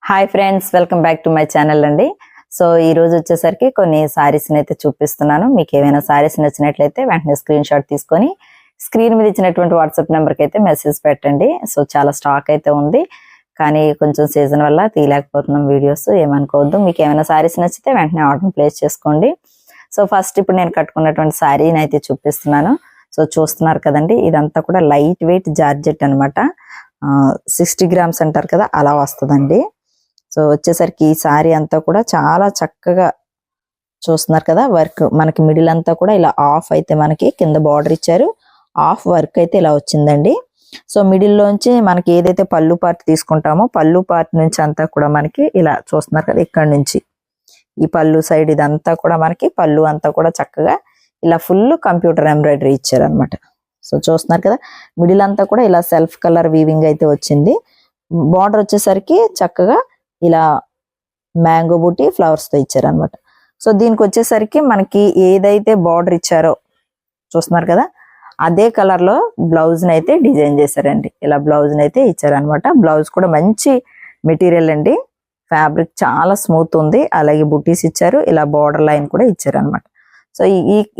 Hi friends, welcome back to my channel అండి. So ఈ రోజు వచ్చేసరికి కొన్ని సారీస్ అయితే చూపిస్తున్నాను. మీకు ఏమైనా సారీస్ నచ్చినట్లయితే వెంటనే స్క్రీన్ షాట్ తీసుకొని స్క్రీన్ మీద ఇచ్చినటువంటి వాట్సాప్ నెంబర్కి అయితే మెసేజ్ పెట్టండి. సో చాలా స్టాక్ అయితే ఉంది, కానీ కొంచెం సీజన్ వల్ల తీయలేకపోతున్నాం వీడియోస్, ఏమనుకోవద్దు. మీకు ఏమైనా సారీస్ నచ్చితే వెంటనే ఆర్డర్ ప్లేస్ చేసుకోండి. సో ఫస్ట్ ఇప్పుడు నేను కట్టుకున్నటువంటి సారీని అయితే చూపిస్తున్నాను. సో చూస్తున్నారు కదండి, ఇదంతా కూడా లైట్ వెయిట్ జార్జెట్ అనమాట. 60 గ్రామ్స్ అంటారు కదా, అలా వస్తుందండి. సో వచ్చేసరికి ఈ సారీ అంతా కూడా చాలా చక్కగా చూస్తున్నారు కదా, వర్క్ మనకి మిడిల్ అంతా కూడా ఇలా ఆఫ్ అయితే మనకి కింద బార్డర్ ఇచ్చారు, ఆఫ్ వర్క్ అయితే ఇలా వచ్చిందండి. సో మిడిల్ లోంచి మనకి ఏదైతే పళ్ళు పార్ట్ తీసుకుంటామో పళ్ళు పార్ట్ నుంచి అంతా కూడా మనకి ఇలా చూస్తున్నారు కదా, ఇక్కడ నుంచి ఈ పళ్ళు సైడ్ ఇదంతా కూడా మనకి పళ్ళు అంతా కూడా చక్కగా ఇలా ఫుల్ కంప్యూటర్ ఎంబ్రాయిడరీ ఇచ్చారు అనమాట. సో చూస్తున్నారు కదా, మిడిల్ అంతా కూడా ఇలా సెల్ఫ్ కలర్ వీవింగ్ అయితే వచ్చింది. బార్డర్ వచ్చేసరికి చక్కగా ఇలా మ్యాంగో బూటీ ఫ్లవర్స్ తో ఇచ్చారు అనమాట. సో దీనికి వచ్చేసరికి మనకి ఏదైతే బార్డర్ ఇచ్చారో చూస్తున్నారు కదా, అదే కలర్ లో బ్లౌజ్ అయితే డిజైన్ చేశారండి. ఇలా బ్లౌజ్ అయితే ఇచ్చారనమాట. బ్లౌజ్ కూడా మంచి మెటీరియల్ అండి, ఫ్యాబ్రిక్ చాలా స్మూత్ ఉంది. అలాగే బుటీస్ ఇచ్చారు, ఇలా బార్డర్ లైన్ కూడా ఇచ్చారు అనమాట. సో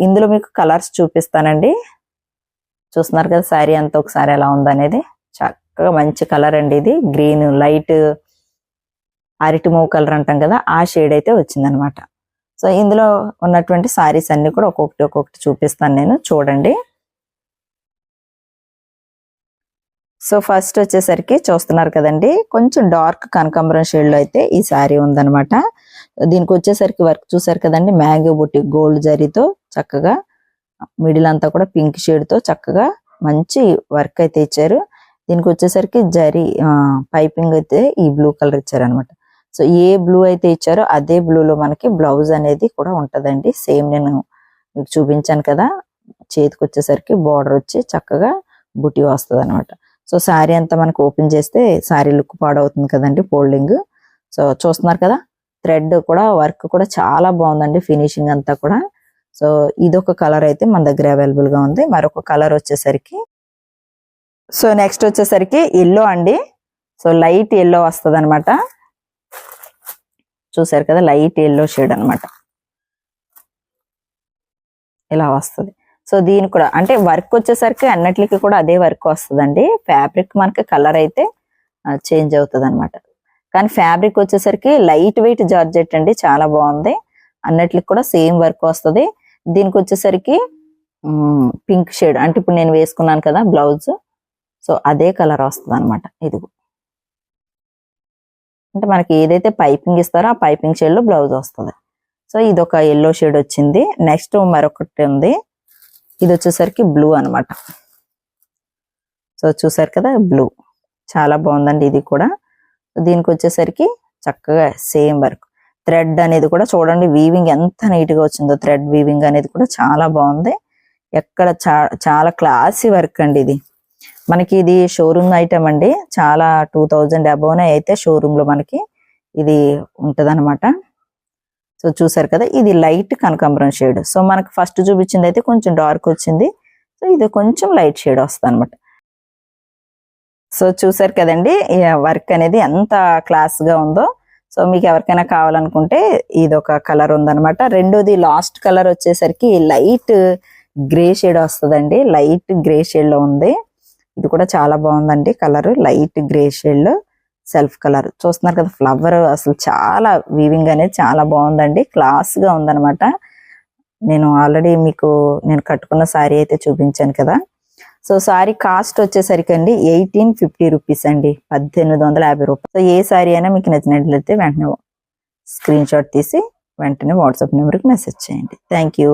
ఇందులో మీకు కలర్స్ చూపిస్తానండి. చూస్తున్నారు కదా శారీ అంతా ఒకసారి ఎలా ఉందనేది, చక్కగా మంచి కలర్ అండి. ఇది గ్రీన్ లైట్ అరటి మూవ్ కలర్ అంటాం కదా, ఆ షేడ్ అయితే వచ్చిందనమాట. సో ఇందులో ఉన్నటువంటి సారీస్ అన్ని కూడా ఒక్కొక్కటి చూపిస్తాను నేను, చూడండి. సో ఫస్ట్ వచ్చేసరికి చూస్తున్నారు కదండి, కొంచెం డార్క్ కనకాంబరం షేడ్ లో అయితే ఈ శారీ ఉందనమాట. దీనికి వచ్చేసరికి వర్క్ చూసారు కదండి, మ్యాంగో బుట్టి గోల్డ్ జరీతో చక్కగా మిడిల్ అంతా కూడా పింక్ షేడ్ తో చక్కగా మంచి వర్క్ అయితే ఇచ్చారు. దీనికి వచ్చేసరికి జరీ పైపింగ్ అయితే ఈ బ్లూ కలర్ ఇచ్చారు అనమాట. సో ఏ బ్లూ అయితే ఇచ్చారో అదే బ్లూలో మనకి బ్లౌజ్ అనేది కూడా ఉంటదండి. సేమ్ నేను మీకు చూపించాను కదా, చేతికి వచ్చేసరికి బార్డర్ వచ్చి చక్కగా బుటీ వస్తుంది అనమాట. సో శారీ అంతా మనకు ఓపెన్ చేస్తే శారీ లుక్ పాడవుతుంది కదండి, ఫోల్డింగ్. సో చూస్తున్నారు కదా, థ్రెడ్ కూడా వర్క్ కూడా చాలా బాగుందండి, ఫినిషింగ్ అంతా కూడా. సో ఇదొక కలర్ అయితే మన దగ్గర అవైలబుల్ గా ఉంది. మరొక కలర్ వచ్చేసరికి, సో నెక్స్ట్ వచ్చేసరికి ఎల్లో అండి. సో లైట్ ఎల్లో వస్తుంది అనమాట. చూసారు కదా, లైట్ ఎల్లో షేడ్ అనమాట, ఇలా వస్తుంది. సో దీని కూడా అంటే వర్క్ వచ్చేసరికి అన్నిటికి కూడా అదే వర్క్ వస్తుందండి. ఫ్యాబ్రిక్ మనకి కలర్ అయితే చేంజ్ అవుతుంది అనమాట. కానీ ఫ్యాబ్రిక్ వచ్చేసరికి లైట్ వెయిట్ జార్జెట్ అండి, చాలా బాగుంది. అన్నిటికి కూడా సేమ్ వర్క్ వస్తుంది. దీనికి వచ్చేసరికి పింక్ షేడ్, అంటే ఇప్పుడు నేను వేసుకున్నాను కదా బ్లౌజ్, సో అదే కలర్ వస్తుంది అనమాట. ఇది అంటే మనకి ఏదైతే పైపింగ్ ఇస్తారో ఆ పైపింగ్ షేడ్ లో బ్లౌజ్ వస్తుంది. సో ఇది ఒక ఎల్లో షేడ్ వచ్చింది. నెక్స్ట్ మరొకటి ఉంది, ఇది వచ్చేసరికి బ్లూ అనమాట. సో చూసారు కదా, బ్లూ చాలా బాగుందండి ఇది కూడా. దీనికి వచ్చేసరికి చక్కగా సేమ్ వర్క్, థ్రెడ్ అనేది కూడా చూడండి, వీవింగ్ ఎంత నీట్ గా వచ్చిందో. థ్రెడ్ వీవింగ్ అనేది కూడా చాలా బాగుంది. ఎక్కడ చాలా క్లాసీ వర్క్ అండి ఇది. మనకి ఇది షోరూమ్ ఐటమ్ అండి, చాలా 2000 అబోవ్ అయితే షోరూమ్ లో మనకి ఇది ఉంటది అనమాట. సో చూసారు కదా, ఇది లైట్ కనకాంబరం షేడ్. సో మనకి ఫస్ట్ చూపించింది అయితే కొంచెం డార్క్ వచ్చింది, సో ఇది కొంచెం లైట్ షేడ్ వస్తుంది అనమాట. సో చూసారు కదండి, వర్క్ అనేది ఎంత క్లాస్ గా ఉందో. సో మీకు ఎవరికైనా కావాలనుకుంటే ఇది ఒక కలర్ ఉందన్నమాట. రెండోది లాస్ట్ కలర్ వచ్చేసరికి లైట్ గ్రే షేడ్ వస్తుందండి, లైట్ గ్రే షేడ్ లో ఉంది. ఇది కూడా చాలా బాగుందండి కలర్, లైట్ గ్రే షేడ్ లో సెల్ఫ్ కలర్. చూస్తున్నారు కదా, ఫ్లవర్ అసలు చాలా వీవింగ్ అనేది చాలా బాగుందండి, క్లాస్ గా ఉందన్నమాట. నేను ఆల్రెడీ మీకు నేను కట్టుకున్న శారీ అయితే చూపించాను కదా. సో శారీ కాస్ట్ వచ్చేసరికి అండి 1850 రూపీస్ అండి, 1850 రూపాయలు. సో ఏ శారీ అయినా మీకు నచ్చినట్లయితే వెంటనే స్క్రీన్ షాట్ తీసి వెంటనే వాట్సాప్ నెంబర్కి మెసేజ్ చేయండి. Thank you.